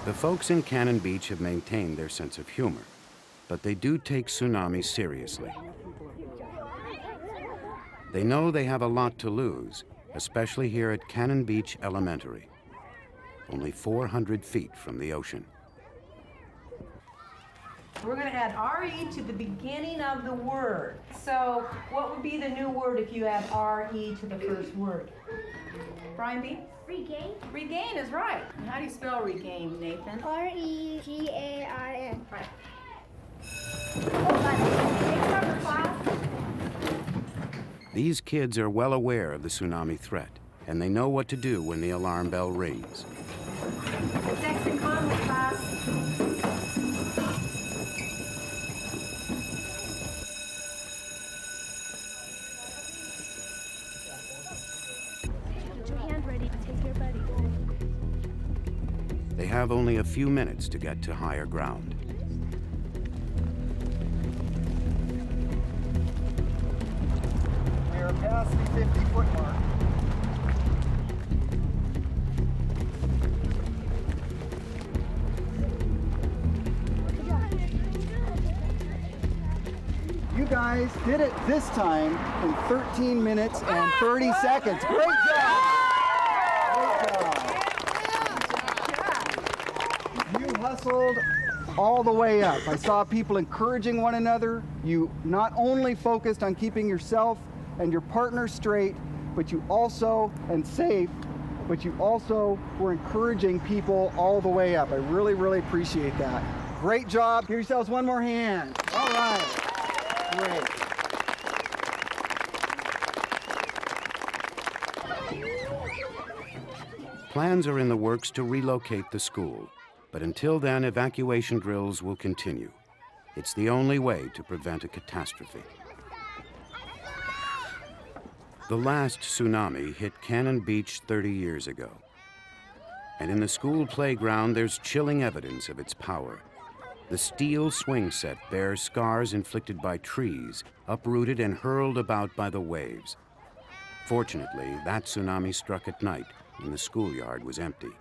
The folks in Cannon Beach have maintained their sense of humor, but they do take tsunamis seriously. They know they have a lot to lose, especially here at Cannon Beach Elementary, only 400 feet from the ocean. We're going to add RE to the beginning of the word. So what would be the new word if you add RE to the first word? Brian B? Regain. Regain is right. And how do you spell regain, Nathan? R-E-G-A-I-N. Right. Next number, class. These kids are well aware of the tsunami threat, and they know what to do when the alarm bell rings. Next in common, class. Get your hand ready to take your buddy. They have only a few minutes to get to higher ground. We are past the 50-foot mark. You guys did it this time in 13 minutes and 30 seconds. Great job! Great job. You hustled all the way up. I saw people encouraging one another. You not only focused on keeping yourself and your partner straight, but you also, and safe, but you also were encouraging people all the way up. I really, really appreciate that. Great job. Give yourselves one more hand. All right. Great. Plans are in the works to relocate the school, but until then, evacuation drills will continue. It's the only way to prevent a catastrophe. The last tsunami hit Cannon Beach 30 years ago. And in the school playground, there's chilling evidence of its power. The steel swing set bears scars inflicted by trees, uprooted and hurled about by the waves. Fortunately, that tsunami struck at night when the schoolyard was empty.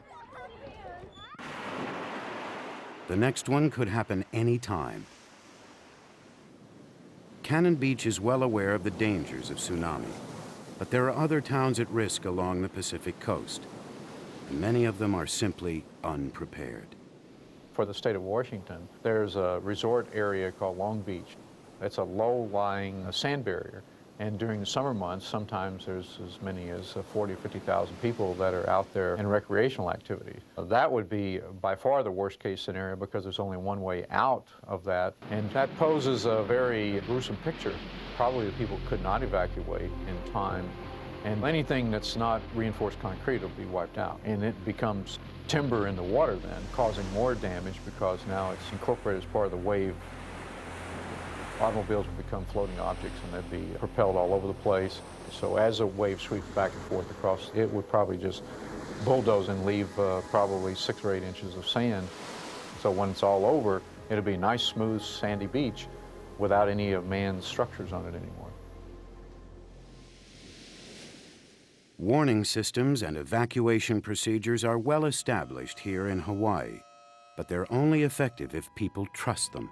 The next one could happen any time. Cannon Beach is well aware of the dangers of tsunami, but there are other towns at risk along the Pacific coast, and many of them are simply unprepared. For the state of Washington, there's a resort area called Long Beach. It's a low-lying sand barrier, and during the summer months, sometimes there's as many as 40 or 50,000 people that are out there in recreational activities. That would be by far the worst-case scenario because there's only one way out of that, and that poses a very gruesome picture. Probably the people could not evacuate in time, and anything that's not reinforced concrete will be wiped out, and it becomes timber in the water then, causing more damage because now it's incorporated as part of the wave. Automobiles will become floating objects and they'd be propelled all over the place. So as a wave sweeps back and forth across, it would probably just bulldoze and leave probably 6 or 8 inches of sand. So when it's all over, it'll be a nice, smooth, sandy beach without any of man's structures on it anymore. Warning systems and evacuation procedures are well established here in Hawaii, but they're only effective if people trust them.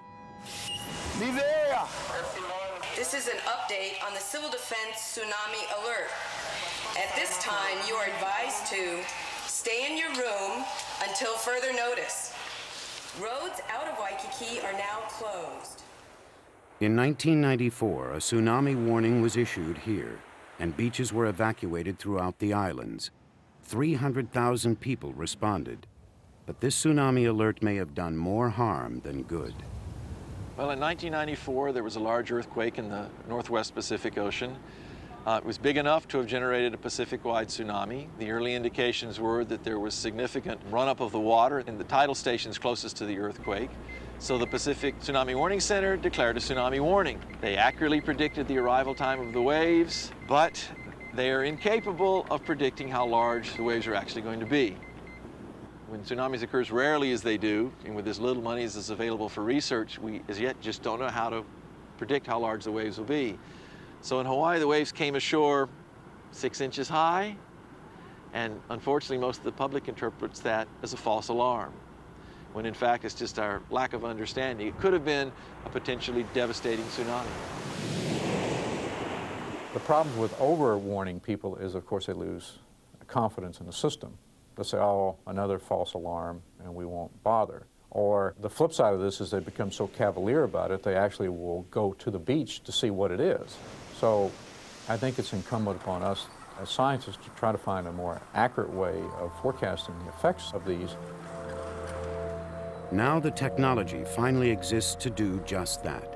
This is an update on the Civil Defense Tsunami Alert. At this time, you are advised to stay in your room until further notice. Roads out of Waikiki are now closed. In 1994, a tsunami warning was issued here, and beaches were evacuated throughout the islands. 300,000 people responded, but this tsunami alert may have done more harm than good. Well, in 1994, there was a large earthquake in the Northwest Pacific Ocean. It was big enough to have generated a Pacific-wide tsunami. The early indications were that there was significant run-up of the water in the tidal stations closest to the earthquake. So the Pacific Tsunami Warning Center declared a tsunami warning. They accurately predicted the arrival time of the waves, but they are incapable of predicting how large the waves are actually going to be. When tsunamis occur as rarely as they do, and with as little money as is available for research, we as yet just don't know how to predict how large the waves will be. So in Hawaii, the waves came ashore 6 inches high, and unfortunately most of the public interprets that as a false alarm. when in fact it's just our lack of understanding. It could have been a potentially devastating tsunami. The problem with over-warning people is, of course, they lose confidence in the system. They'll say, oh, another false alarm, and we won't bother. Or the flip side of this is they become so cavalier about it, they actually will go to the beach to see what it is. So I think it's incumbent upon us as scientists to try to find a more accurate way of forecasting the effects of these. Now the technology finally exists to do just that.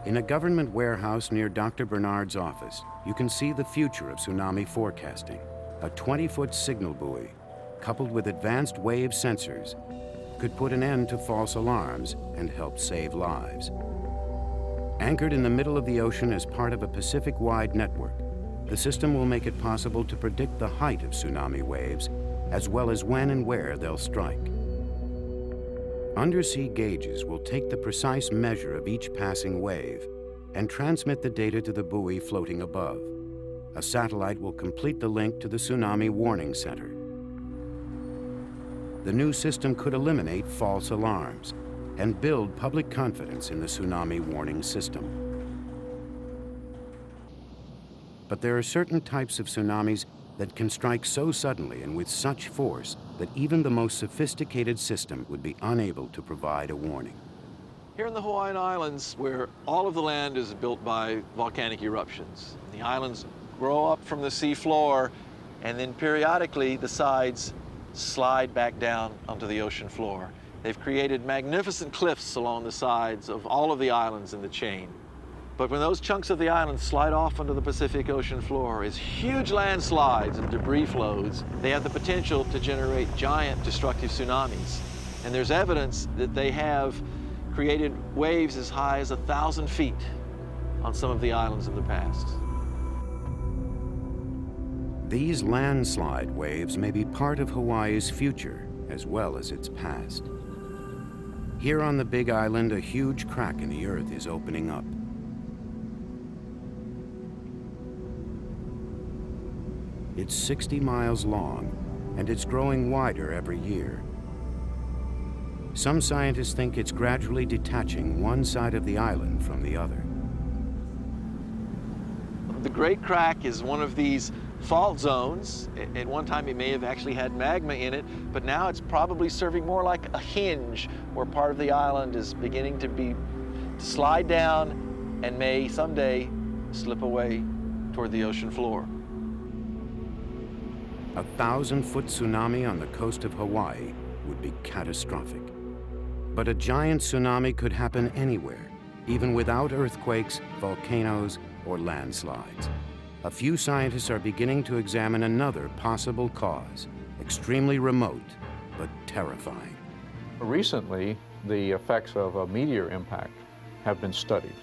In a government warehouse near Dr. Bernard's office, you can see the future of tsunami forecasting. A 20-foot signal buoy, coupled with advanced wave sensors, could put an end to false alarms and help save lives. Anchored in the middle of the ocean as part of a Pacific-wide network, the system will make it possible to predict the height of tsunami waves, as well as when and where they'll strike. Undersea gauges will take the precise measure of each passing wave and transmit the data to the buoy floating above. A satellite will complete the link to the Tsunami Warning Center. The new system could eliminate false alarms and build public confidence in the tsunami warning system. But there are certain types of tsunamis that can strike so suddenly and with such force that even the most sophisticated system would be unable to provide a warning. Here in the Hawaiian Islands, where all of the land is built by volcanic eruptions, the islands grow up from the sea floor, and then periodically the sides slide back down onto the ocean floor. They've created magnificent cliffs along the sides of all of the islands in the chain. But when those chunks of the island slide off onto the Pacific Ocean floor as huge landslides and debris flows, they have the potential to generate giant destructive tsunamis. And there's evidence that they have created waves as high as 1,000 feet on some of the islands in the past. These landslide waves may be part of Hawaii's future as well as its past. Here on the Big Island, a huge crack in the earth is opening up. It's 60 miles long, and it's growing wider every year. Some scientists think it's gradually detaching one side of the island from the other. The Great Crack is one of these fault zones. At one time it may have actually had magma in it, but now it's probably serving more like a hinge where part of the island is beginning to slide down and may someday slip away toward the ocean floor. A 1,000-foot tsunami on the coast of Hawaii would be catastrophic. But a giant tsunami could happen anywhere, even without earthquakes, volcanoes, or landslides. A few scientists are beginning to examine another possible cause, extremely remote, but terrifying. Recently, the effects of a meteor impact have been studied.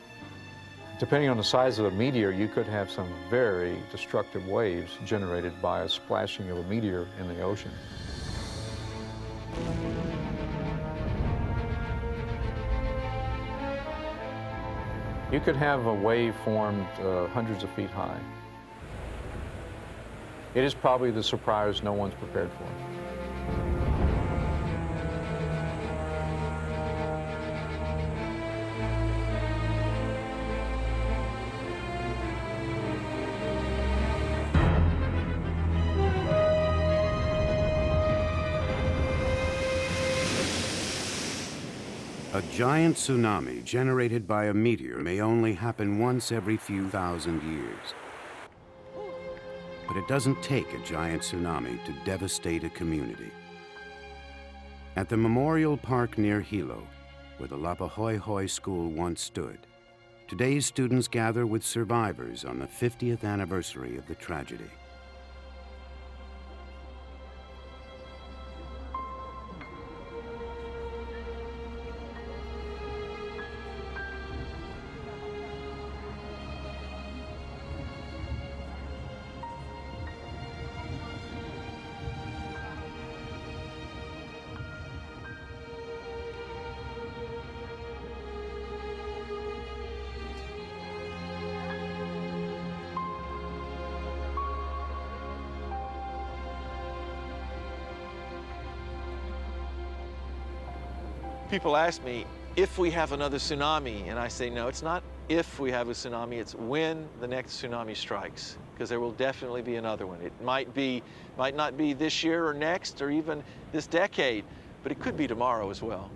Depending on the size of the meteor, you could have some very destructive waves generated by a splashing of a meteor in the ocean. You could have a wave formed hundreds of feet high. It is probably the surprise no one's prepared for. A giant tsunami generated by a meteor may only happen once every few thousand years. But it doesn't take a giant tsunami to devastate a community. At the Memorial Park near Hilo, where the Lapahoihoi School once stood, today's students gather with survivors on the 50th anniversary of the tragedy. People ask me if we have another tsunami, and I say, no, it's not if we have a tsunami, it's when the next tsunami strikes, because there will definitely be another one. It might not be this year or next or even this decade, but it could be tomorrow as well.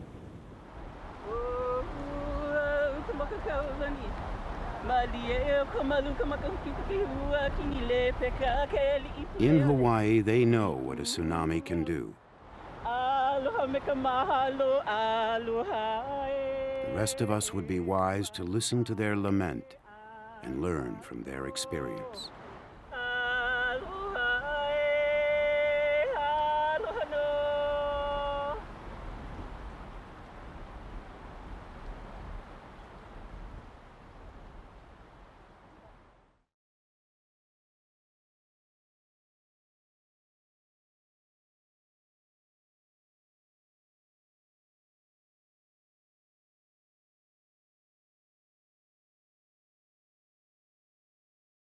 In Hawaii, they know what a tsunami can do. The rest of us would be wise to listen to their lament and learn from their experience.